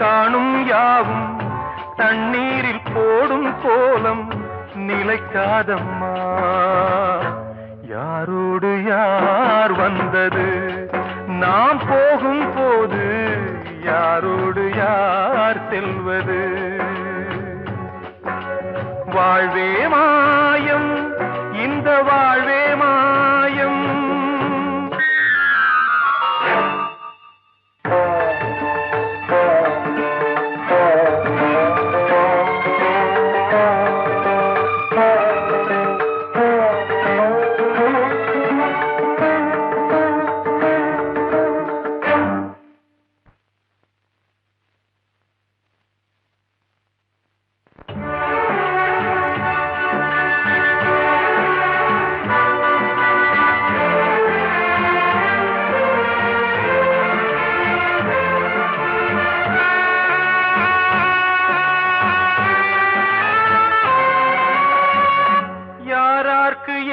காணும் யாவும் தண்ணீரில் போடும் கோலம் நிலைக்காதம்மா. யாரோடு யார் வந்தது நாம் போகும் போது, யாரோடு யார் செல்வது? வாழ்வே மாயம், இந்த வாழ்வே மாயம்.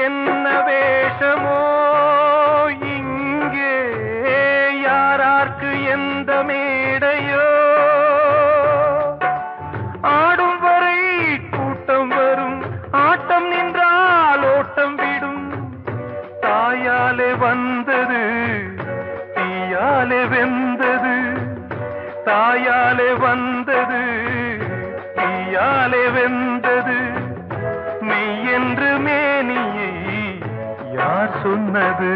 என்ன வேஷமோ இங்கே, யாரார்க்கு எந்த மேடையோ, ஆடும் வரை கூட்டம் வரும், ஆட்டம் நின்றால் ஓட்டம் விடும். தாயாலே வந்தது தீயாலே வெந்தது, தாயாலே வந்தது தீயாலே வெந்தது. மெய் என்று மேனியை யார் சொன்னது?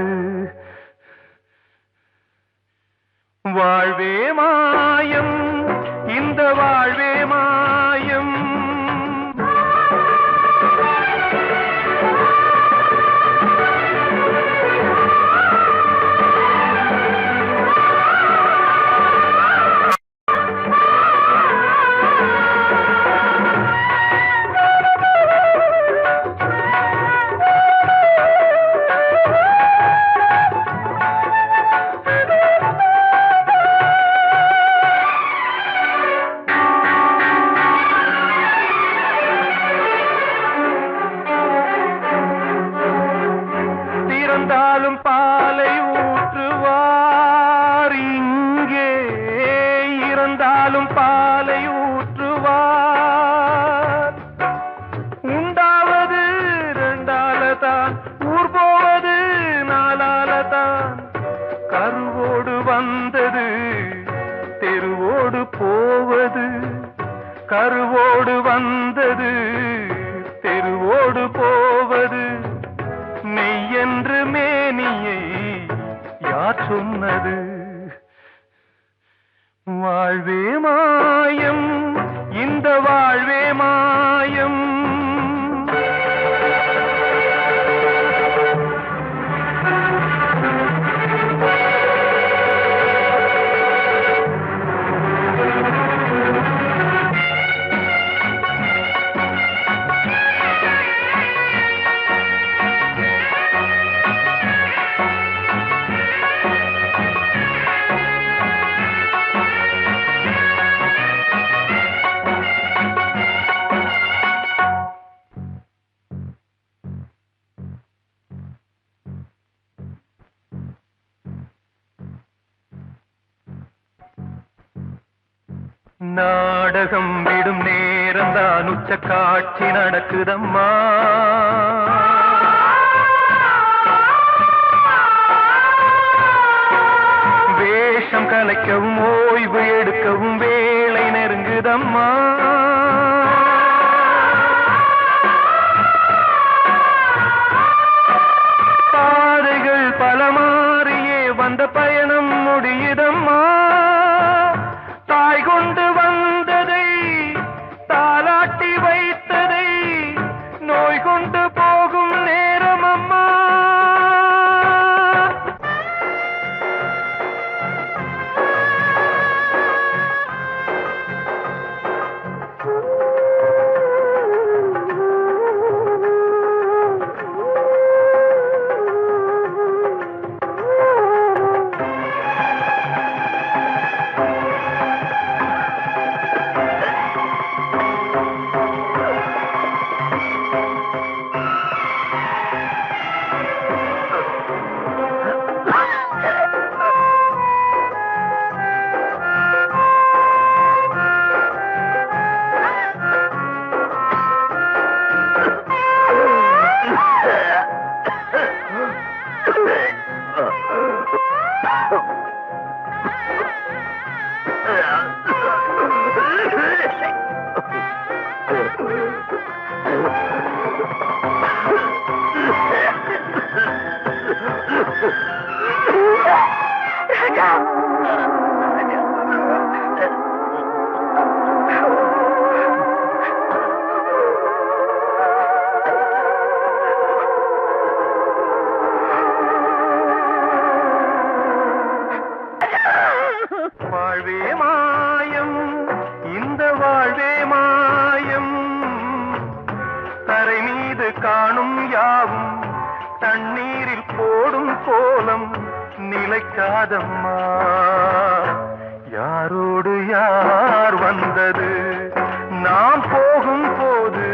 வாழ்வே மாயம், இந்த வாழ்வே மாயம். இறந்தாலும் பாலை ஊற்றுவார் இங்கே, இறந்தாலும் பாலை ஊற்றுவார். உண்டாவது ரெண்டாலதான், ஊர் போவது நாலாலதான். கருவோடு வந்தது தெருவோடு போவது, கருவோடு வந்தது தெருவோடு போவது. மெய் என்று மேனியை யார் சொன்னது? வாழ்வே மாயம், இந்த வாழ்வே மாயம். நாடகம் விடும் நேரம்தான் உச்ச காட்சி நடக்குதம்மா. வேஷம் கலைக்கவும் ஓய்வு எடுக்கவும் வேளை நெருங்குதம்மா. பாதைகள் பல மாறியே வந்த பயணம் முடியுதம்மா. தாய் கொண்டு வந்ததை தாலாட்டி வைத்ததை நோய் கொண்டு போகும் நேரம் அம்மா. வாழ்வே மாயம், இந்த வாழ்வே மாயம், தரை மீது காணும் யாவும் தண்ணீரில் போடும் கோலம் நிலைக்காதம்மா. யாரோடு யார் வந்தது நாம் போகும் போது,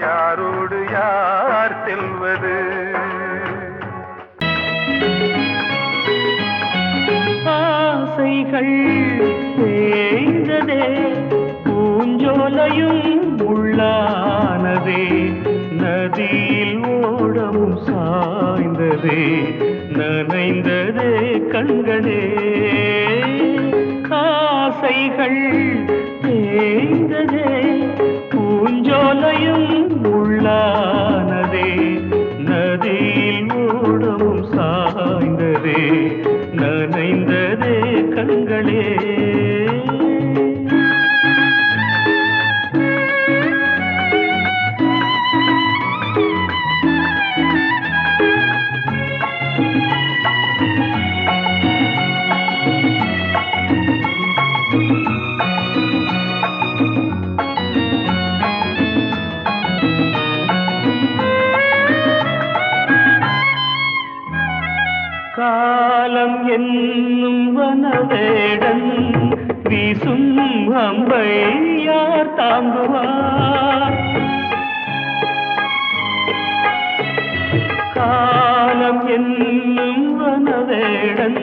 யாரோடு யார் செல்வது? ஆசைகள் தேய்ந்ததே, பூஞ்சோலையும் உள்ளானதே, நதியில் ஓடமும் சாய்ந்ததே, நனைந்ததே கண்களே. ஆசைகள் தேய்ந்ததே, பூஞ்சோலையும் உள்ளானதே, நதியில் ஓடமும் சாய்ந்ததே, நனைந்ததே கண்களே. காலம் என்னும் வனவேடன் வீசும் அம்பை யார் தாங்குவார்? காலம் என்னும் வனவேடன்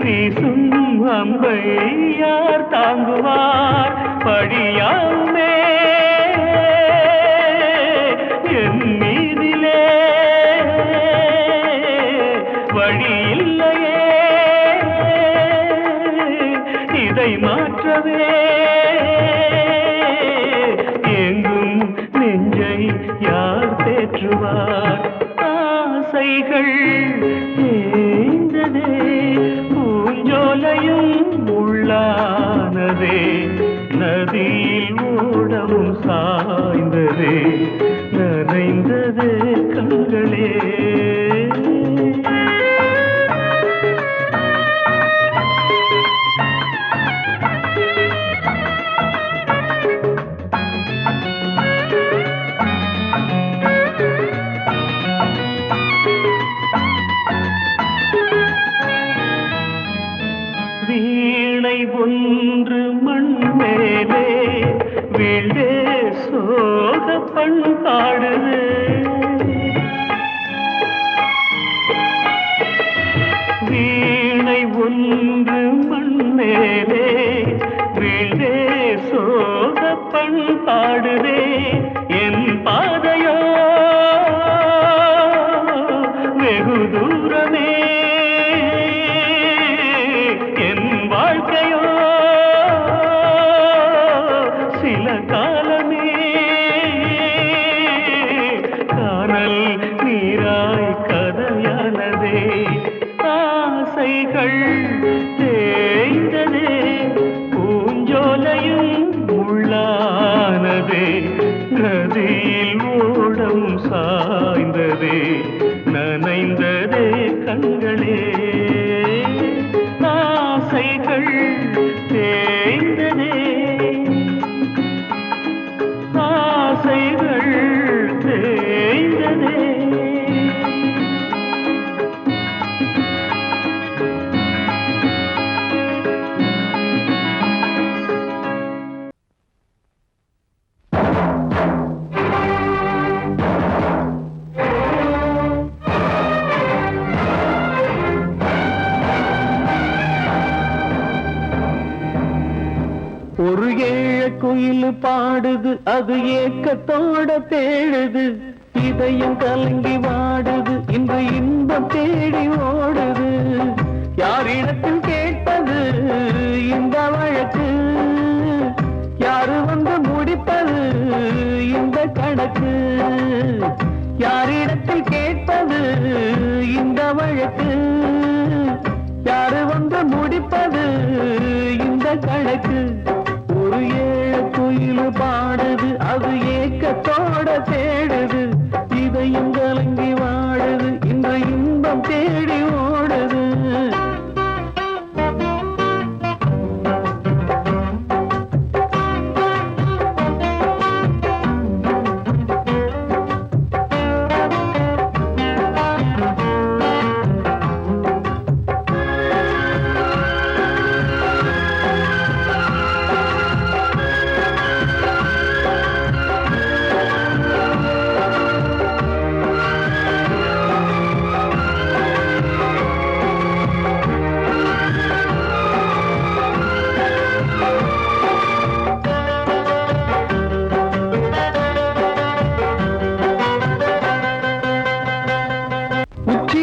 வீசும் அம்பை யார் தாங்குவார்? படியாமே என் மீதிலே வழி இல்லையே, இதை மாற்றவே எங்கும் நெஞ்சை யார் தேற்றுவார்? ஆசைகள் தேய்ந்ததே, பூஞ்சோலையும் உள்ளானதே, நதியில் ஓடமும் சாய்ந்ததே, நனைந்ததே கண்களே. வீணை ஒன்று மண் மேலே வீழே சோக பண்பாடுது, வீணை ஒன்று மண் மேலே வீழே சோக பண்பாடுதே. என் பாதையோ வெகு தூரமே, வாழ்க்கையோ சில காலமே, காணல் நீராய் கதையானதே. ஆசைகள் தேய்ந்ததே, பூஞ்சோலையும் உள்ளானதே, நதியில் ஓடம் சாய்ந்ததே, நனைந்ததே கண்களே. ஆசைகள் தேய்ந்ததே, ஆசைகள் தேய்ந்ததே. ஒரு ஏழ குயில் பாடுது, அது ஏக்கத்தோட தேடுது, இதயம் கலங்கி வாடுது, இன்று இன்பம் தேடி ஓடுது. யார் கணக்கு யாரிடத்தில் கேட்பது இந்த வழக்கு யாரு வந்து முடிப்பது இந்த கணக்கு ஒரு ஏழு குயில் பாடுது அது ஏக்கத்தோட தேடுது இதையும் கலங்கி வாடுது இந்த இன்பம் தேடி ஓடுது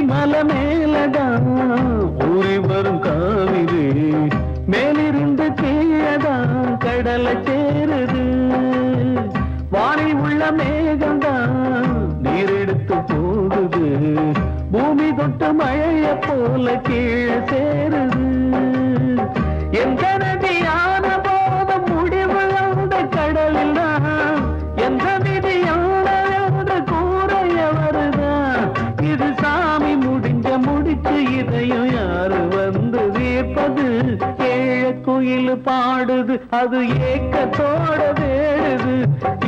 மலை மேலதான் ஊறி வரும் காவிரி மேலிருந்து கீழதான் கடலை சேருது வானில் உள்ள மேகம்தான் நீர் எடுத்து போகுது பூமி தொட்டு மழைய போல கீழே சேருது எந்த நதியான போதும் முடிவு அந்த கடலில் தான் எந்த விதியான கூறைய வருதான் இது சாமி முடிச்சு இதையும் யாரு வந்து தீர்ப்பது ஏழ குயில் பாடுது அது ஏக்கத்தோட தேடுது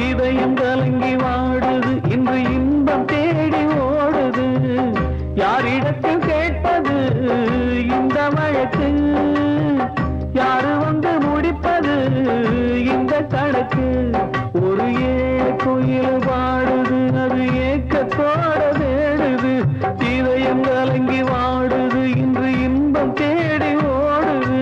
இதையும் கலங்கி வாடுது இன்று இன்பம் தேடி ஓடுது யாரிடத்தில் கேட்பது இந்த வழக்கு யாரு வந்து முடிப்பது இந்த கணக்கு ஒரு ஏழ குயில் பாடுது அது ஏக்கத்தோட தேடுது இதயம் கலங்கி வாடுது இன்று இன்பம் தேடி ஓடுது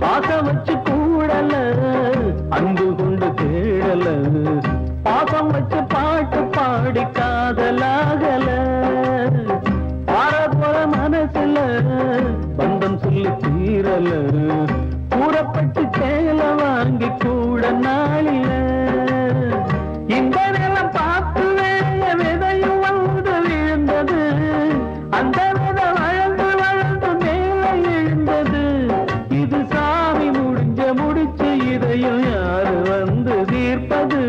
பாசம் வச்சு கூடல அன்பு கொண்டு தேடல பாசம் வச்சு பாட்டு பாடி காதலாகல பாரபோல மனசுல பந்தம் சொல்லி தீரல கூறப்பட்டு சேல வாங்கி கூட நாளில இந்த நிலம் பார்த்து வேலைய விதையும் வந்து விழுந்தது அந்த விதை வளர்ந்து வளர்ந்து மேலே எழுந்தது இது சாமி முடிச்சு இதையும் யாரு வந்து தீர்ப்பது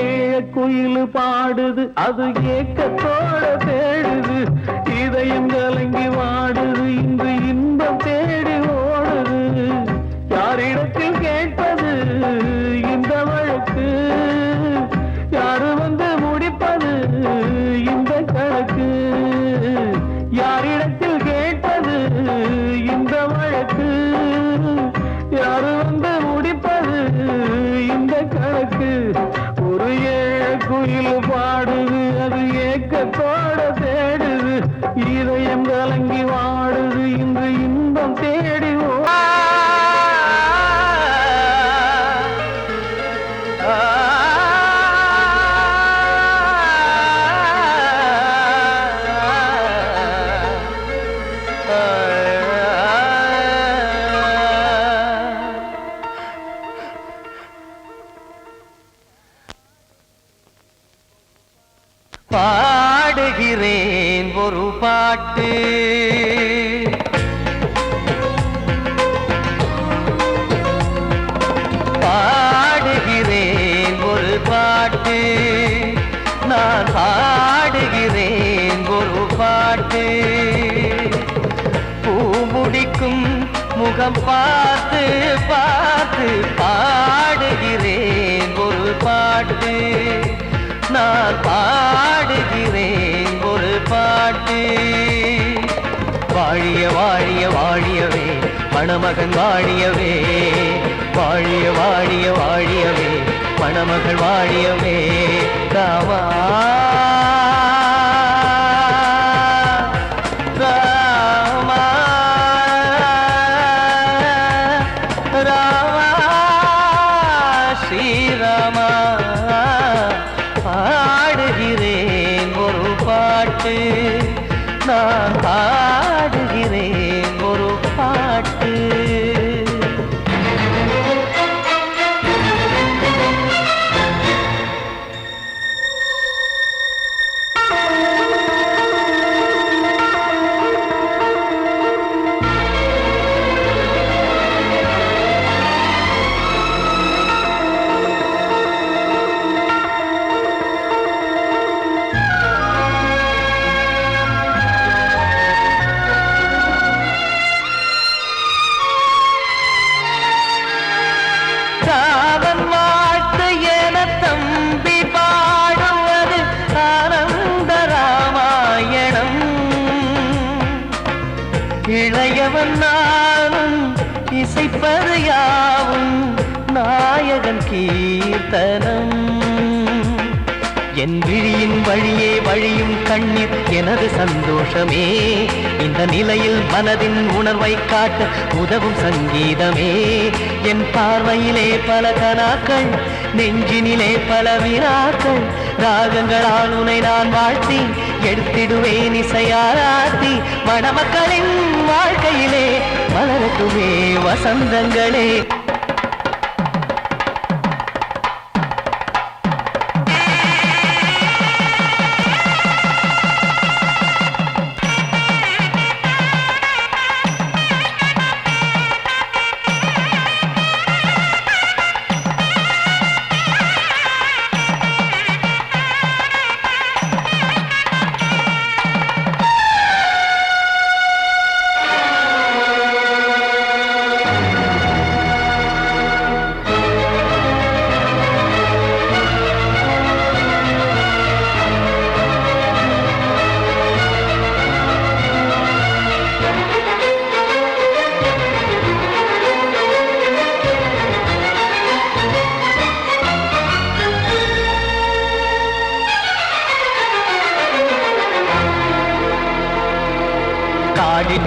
ஏழ குயில் பாடுது அது ஏக்கத்தோட தேடுது இதயம் கலங்கி வாடுது இன்று இன்பம் தேடி ஓடுது யாரிடத்தில் கேட்பது இந்த வழக்கு யாரு வந்து முடிப்பது இந்த கணக்கு யாரிடத்தில் கேட்பது இந்த வழக்கு யாரு வந்து முடிப்பது இந்த கணக்கு ஒரு ஏழ குயில் பாடுது அது ஏக்கத்தோட தேடுது இதயம் கலங்கி வாடுது இன்று இன்பம் தேடி பாடுகிறேன் ஒரு பாட்டு பாடுகிறேன் ஒரு பாட்டு நான் பாடுகிறேன் ஒரு பாட்டு பூ முடிக்கும் முகம் பார்த்து பார்த்து பாடுகிறேன் ஒரு பாட்டு நான் பாடுகிறேன் ஒரு பாட்டு வாழிய வாழிய வாழியவே மணமகன் வாழியவே வாழிய வாழிய வாழியவே மணமகள் வாழியவே காவா இசைப்பது யாவும் நாயகன் கீர்த்தனம். என் விழியின் வழியே வழியும் கண்ணீர் எனது சந்தோஷமே. இந்த நிலையில் மனதின் உணர்வை காட்ட உதவும் சங்கீதமே. என் பார்வையிலே பல கனாக்கள், நெஞ்சினிலே பல வினாக்கள். ராகங்களால் உனை நான் வாழ்த்தி எடுத்திடுவேன் இசையாராத்தி. மணமக்களின் வாழ்க்கையிலே மலரட்டுமே வசந்தங்களே.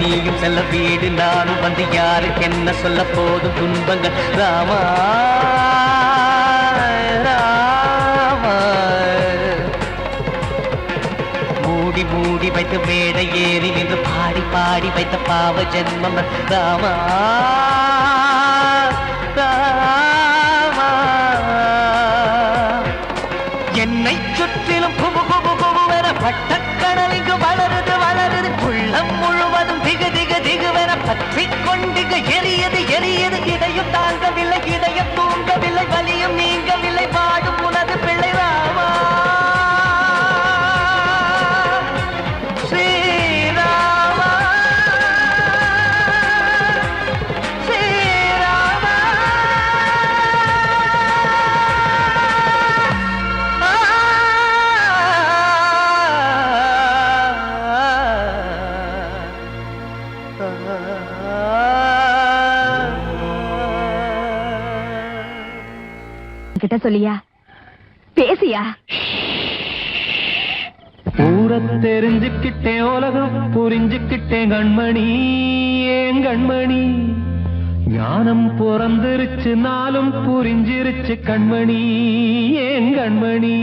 நீயும் செல்ல வீடு நானும் வந்து யாருக்கு என்ன சொல்ல போதும் துன்பங்கள். ராமா ராமா மூடி மூடி வைத்து மேடை ஏறி நின்று பாடி பாடி வைத்த பாவ ஜென்மம். ராமா ராமா என்னை சுற்றிலும் புபு புபு புபுவென பட்டக்கடல் இங்கு வளருது வளருது. உள்ளம் முழுவதும் திகு திகு திகுவென பற்றி கொண்டிகு எரியது எரியது. இதையும் தாங்கவில்லை இதயம் தூங்கவில்லை வலியும் நீங்கவில்லை வாடும் உனது பிள்ளை. ராமா ஸ்ரீராமா ஸ்ரீராமா. கிட்ட சொல்லியா பேசியா? ஊரை தெரிஞ்சுக்கிட்டேன் உலகம் புரிஞ்சுக்கிட்டேன் கண்மணி ஏன் கண்மணி. ஞானம் பிறந்திருச்சு நாளும் புரிஞ்சிருச்சு கண்மணி ஏன் கண்மணி.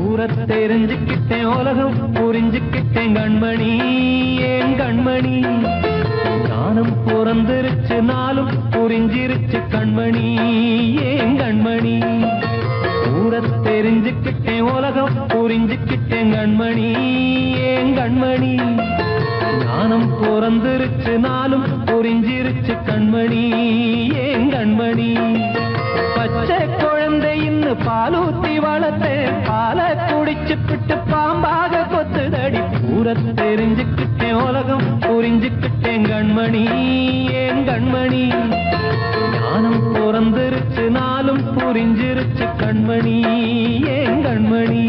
ஊரை தெரிஞ்சுக்கிட்டேன் உலகம் புரிஞ்சுக்கிட்டேன் கண்மணி ஏன் கண்மணி. ஞானம் பிறந்திருச்சு நாளும் புரிஞ்சிருச்சு கண்மணி ஏன் கண்மணி. ஊரை தெரிஞ்சுக்கிட்டேன் உலகம் புரிஞ்சுக்கிட்டேன் கண்மணி ஏன் கண்மணி. ஞானம் பிறந்திருச்சு நாளும் புரிஞ்சிருச்சு கண்மணி ஏன் கண்மணி. பச்சை குழந்தை இன்னும் பாலூத்தி வளர்த்தேன் பாலை குடிச்சு பிட்டு பாம்பாக கொத்துதடி. ஊரை தெரிஞ்சுக்கிட்டேன் உலகம் புரிஞ்சுக்கிட்டேன் கண்மணி ஏன் கண்மணி. ஞானம் பிறந்திருச்சு நாளும் புரிஞ்சிருச்சு கண்மணி ஏன் கண்மணி.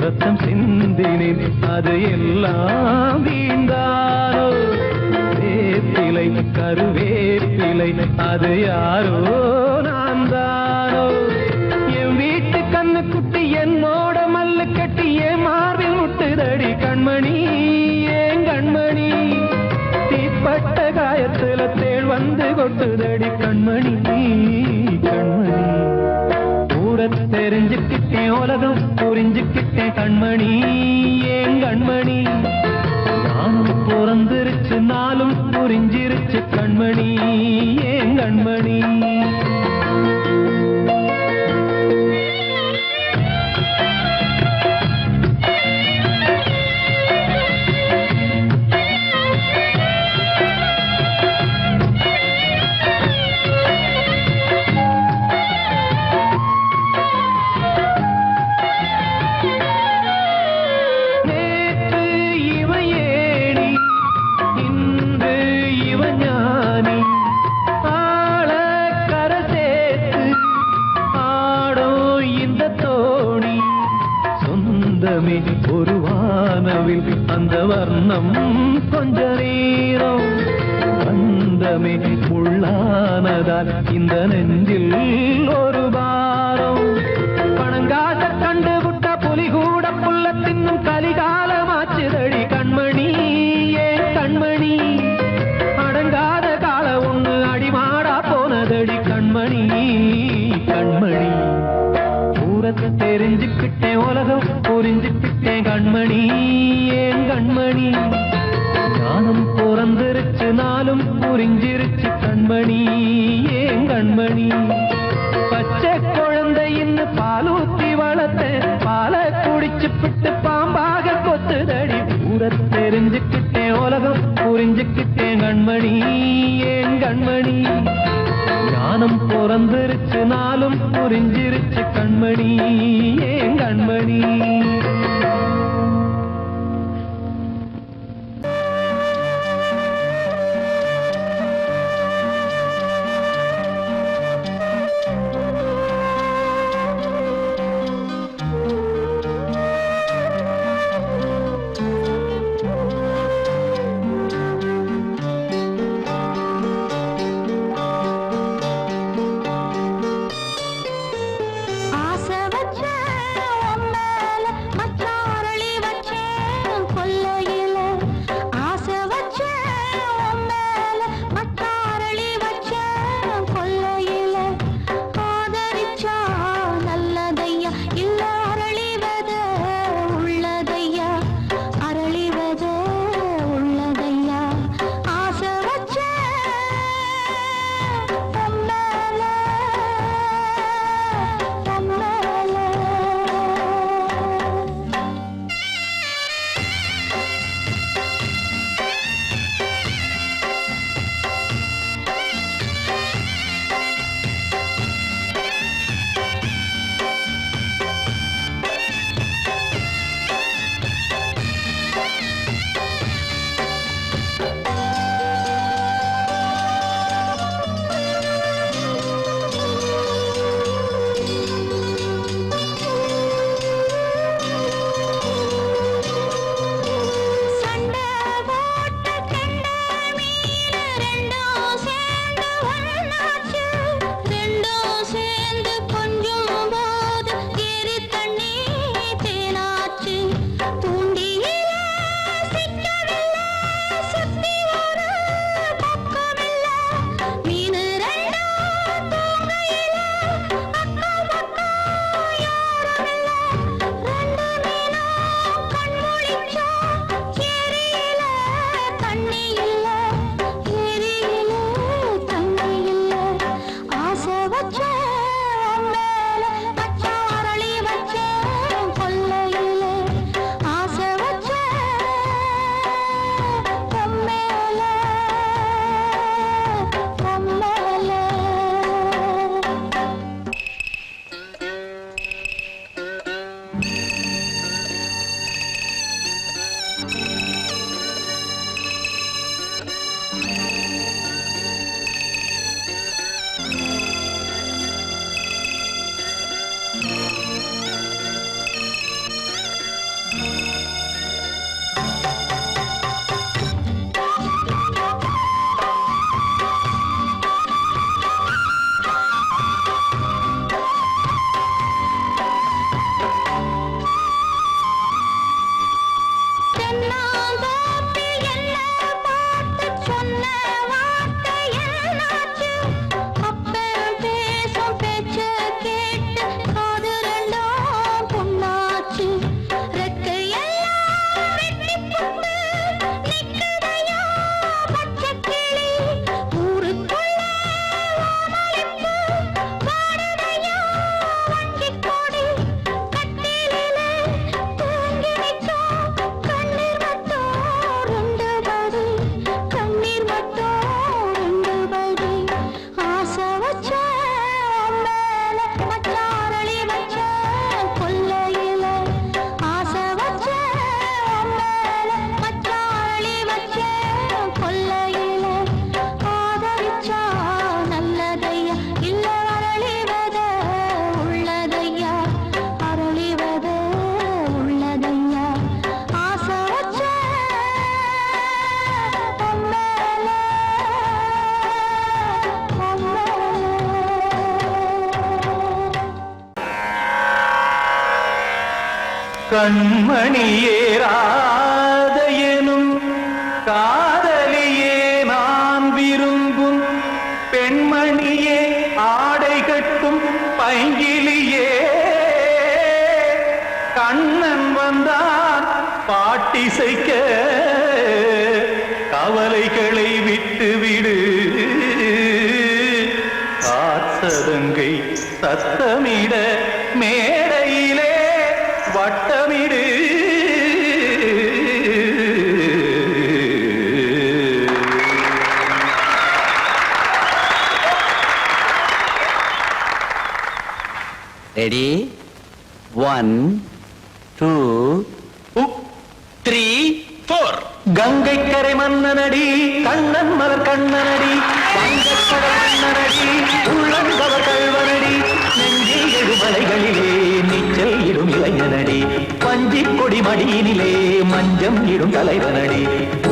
ரத்தம் சிந்தினேன் அது எல்லாம் வீண்டாரோ. வேப்பிலை கருவேப்பிலை அது யாரோ நான் தானோ. என் வீட்டு கண்ணு குட்டி என்னோட மல்லு கட்டி என் மார்பில் முட்டுதடி கண்மணி ஏன் கண்மணி. தீப்பட்ட காயத்துல தேள் வந்து கொட்டுதடி கண்மணி கண்மணி. ஊரை தெரிஞ்சுக்கிட்டேன் உலகம் புரிஞ்சுக்கிட்டேன் கண்மணி ஏன் கண்மணி. நானும் பிறந்திருச்சு நாளும் புரிஞ்சிருச்சு கண்மணி ஏன் கண்மணி ஒரு வானவில் அந்த வர்ணம் கொஞ்ச நேரம் வந்தமே உள்ளானதால் இந்த நெஞ்சில் ஒரு பாரம் பணங்காச கண்டு விட்ட புலி கூட புல்ல தின்னும் கலிகாலமாச்சுதடி கண்மணி ஏன் கண்மணி அடங்காத கால ஒண்ணு அடிமாடா போனதடி கண்மணி கண்மணி தெரிஞ்சுக்கிட்டேன் உலகம் புரிஞ்சுக்கிட்டேன் கண்மணி ஏன் கண்மணி ஞானம் பிறந்திருச்சு நாளும் புரிஞ்சிருச்சு கண்மணி ஏன் கண்மணி பச்சை குழந்தை இன்னும் பாலூத்தி வளர்த்தேன் பாலை குடிச்சு பிட்டு பாம்பாக கொத்துதடி ஊர தெரிஞ்சுக்கிட்டேன் உலகம் புரிஞ்சுக்கிட்டேன் கண்மணி ஏன் கண்மணி ஞானம் பிறந்திருச்சு நாளும் புரிஞ்சிருச்சு கண்மணி ஏன் கண்மணி ஆசை வச்ச உன் மேல மச்சாரளி கண்மணியேராத எனும் காதலியே நான் விரும்பும் பெண்மணியே ஆடை கட்டும் பைங்கிலியே கண்ணன் வந்தான் பாட்டிசைக்க கவலைகளை விட்டுவிடு காத்ததங்கை சத்தமிட மேடையிலே வட்டமிடு ரெடி 1 2 3 4 கங்கை கரை மன்னனடி கண்ணன் மலர் கண்ணனடி வங்கக்கடல் மன்னனடி உள்ளங்கவர் கல்வனடி நெஞ்சில் எழுமலைகளிலே நீச்சல் இடும் இளைஞனடி பஞ்சி கொடி மடியினிலே மஞ்சம் இடும் தலைவனடி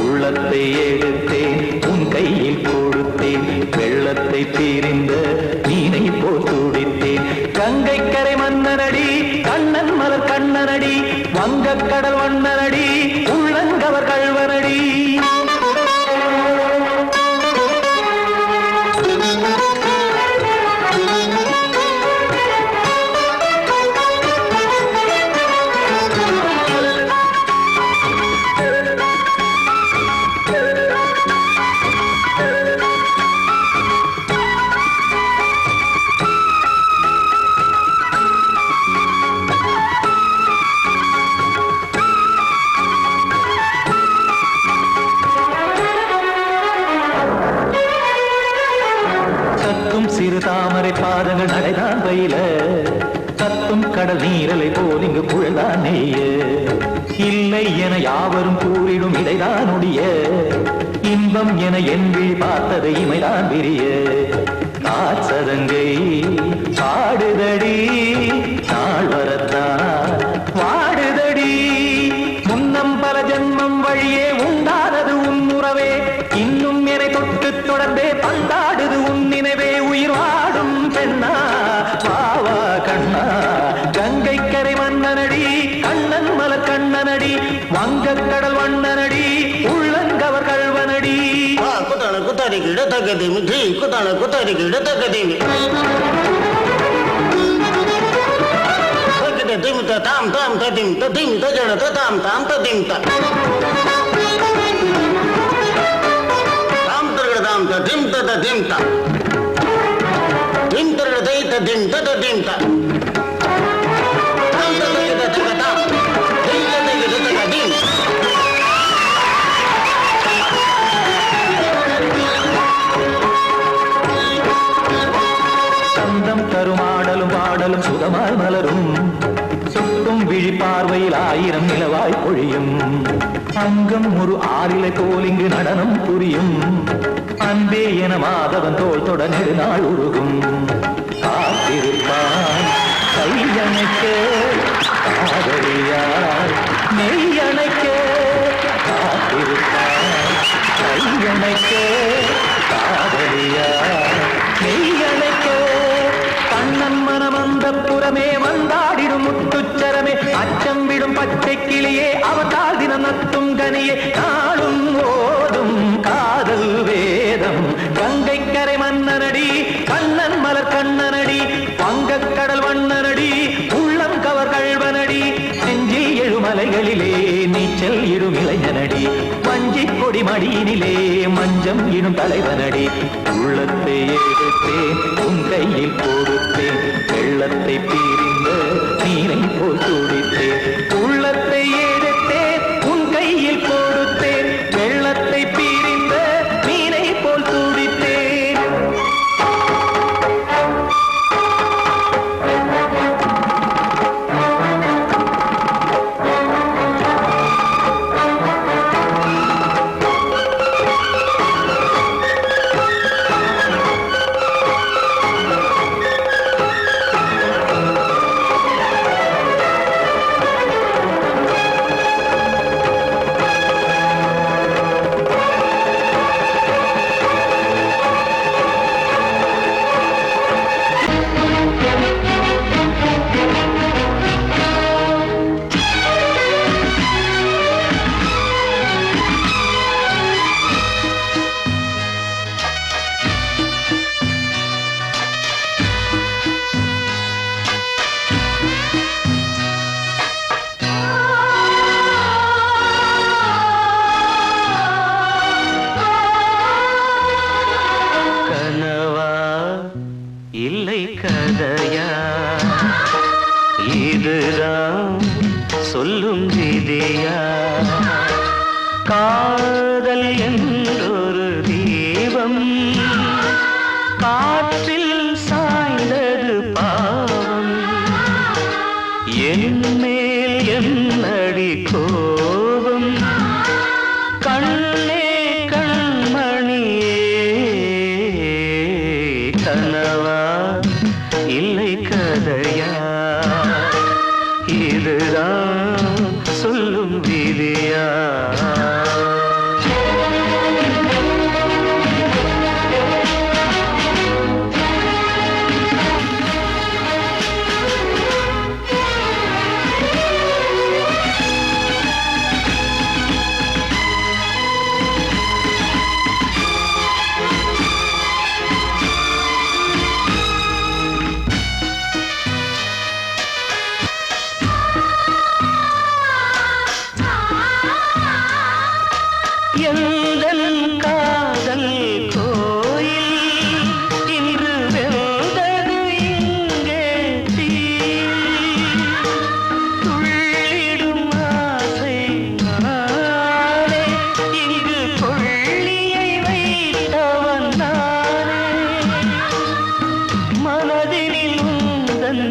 உள்ளத்தை எடுத்தேன் உன் கையில் கொடுத்தேன் வெள்ளத்தை தீரிந்த மீனை போல் துடித்தேன் கங்கை கரை மன்னனடி கண்ணன் மலர் கண்ணனடி வங்கக்கடல் வண்ணனடி உள்ளங்கவர் கல்வனடி சிறு தாமரை பாதங்கள் நடைதான் பயில கத்தும் கடல் நீரலை போல் இங்கு குழல்தான் நெய்ய இல்லை என யாவரும் கூறிடும் இடைதான் உடைய இன்பம் என என் விழி பார்த்தது இமைதான் விரிய காச்சதங்கை பாடுதடி நாள் வரத்தான் வாடுதடி முன்னம் பல ஜென்மம் வழியே உண்டானது உன் உறவே இன்னும் என்னை தொட்டு தொடர்ந்தே பந்தாடுது உன் நினைவே உயிர் வாடும் பெண்ணா பாவா கண்ணா கங்கை கரை மன்னனடி கண்ணன் மலர் கண்ணனடி வங்கக்கடல் வண்ணனடி உள்ளங்கவர் கல்வனடி குத்தான குத்தாரிக்கு இடத்தக்கதிமி ட்ரீ குத்தான குத்தாரிக்கு இடத்தக்கதிமி திமித்த தாம் தாம் ததிம் ததிம் தஜன தாம் தாம் ததிம் தாம் தரகட தாம் ததிம் ததிம் தாம் திம் தரகட தை ததிம் ததிம் தாம் தாம் தரகட தகதாம் தை தகட தகதிம் சந்தம் கருமாடலும் பாடலும் சுகமாய் மலரும் சுட்டும் விழி பார்வையில் ஆயிரம் நிலவாய் பொழியும் அங்கம் ஒரு ஆறிலை போல் இங்கு நடனம் புரியும் அன்பே என மாதவன் தோள் தொட நெடுநாள் உருகும் காத்திருப்பான் கையணைக்க காதலியார் மெய்யணைக்க காத்திருப்பான் கையணைக்க காதலியார் மெய்யணைக்க கண்ணன் மனம் அந்த புறமே வந்தாடிடும் முத்துச்சரமே அச்சம் விடும் பச்சை கிளியே அவதால் தினம் நத்தும் கனியே நாளும் ஓதும் காதல் வேதம் கங்கை கரை மன்னனடி கண்ணன் மலர் கண்ணனடி வங்கக்கடல் வண்ணனடி உள்ளம் கவர் கல்வனடி நெஞ்சில் எழுமலைகளிலே நீச்சல் இடும் இளைஞனடி வஞ்சி கொடி மடியினிலே மஞ்சம் இடும் தலைவனடி உள்ளத்தை எடுத்தேன் உன் கையில் கொடுத்தேன் வெள்ளத்தை பீரிந்த நீரை போல் துடித்தேன் உள்ளத்தை எடுத்தேன் உன் கையில் கொடுத்தேன் வெள்ளத்தை பீரிந்த நீரை போல் துடித்தேன் இல்லை கதையா இதுதான் சொல்லும் விதியா காதல் என்றொரு தீபம் காற்றில் சாய்ந்தது பாவம் என் மேல் என்னடி கோபம் கண்ணே கண்மணியே கனவா இல்லை கதையா இதுதான் சொல்லும் விதியா எந்தன் காதல் கோயில் இன்று வெந்தது இங்கே தீ துள்ளிடும் ஆசை நானே இங்கு கொள்ளியை வைத்தவன் நானே மனதினில் உந்தன்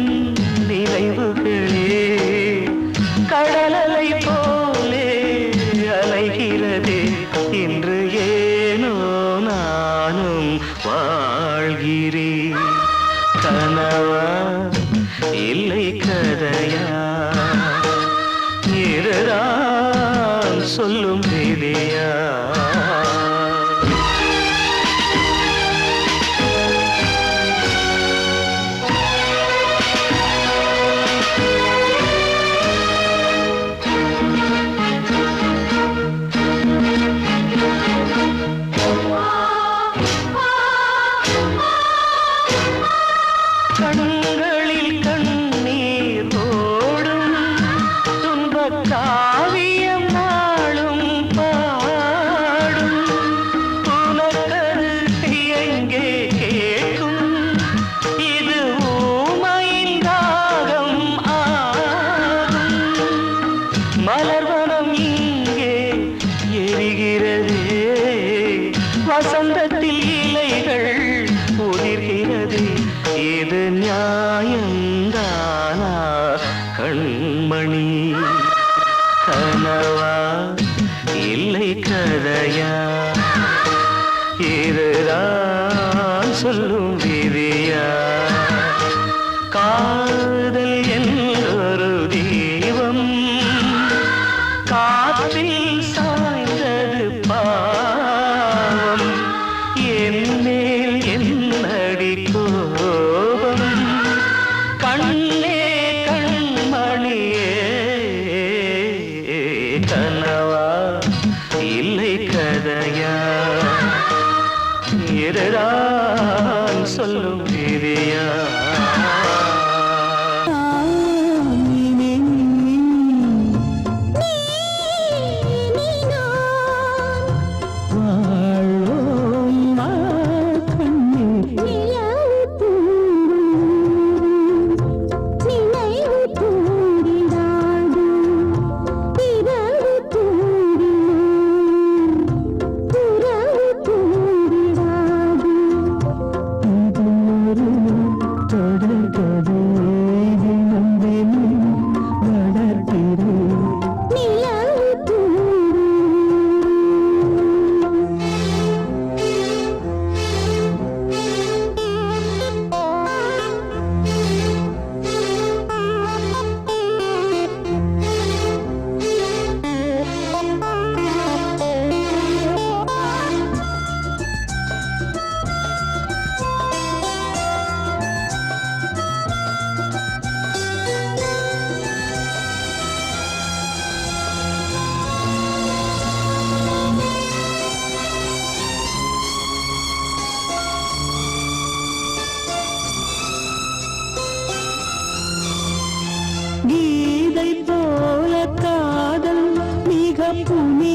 நினைவுகளே கடலலை போலே அலைகிறதே இன்று ஏனோ நானும் வாழ்கிறேன் கனவா இல்லை கதையா இதுதான் சொல்லும் விதியா கண்களில் கண்ணீர் ஓடும் துன்பக் காவியம் நாளும் பாடும் உனக்கது எங்கே கேட்கும் இது ஊமையின் தாகம் ஆகும் மலர்வனம் இங்கே எரிகிறதே வசந்தத்தில் இலைகள் உதிர்கிறது இது நியாயந்தானா கண்மணி கனவா இல்லை கதையா இதுதான் சொல்லும் விதியா காதல் என்றொரு தீபம் காற்றில் சாய்ந்தது பாவம் என் மேல் என்னடி கோபம் கண்ணே கண்மணியே கனவா இல்லை கதையா இதுதான் சொல்லும் விதியா கீதை போல காதல் மிக புனி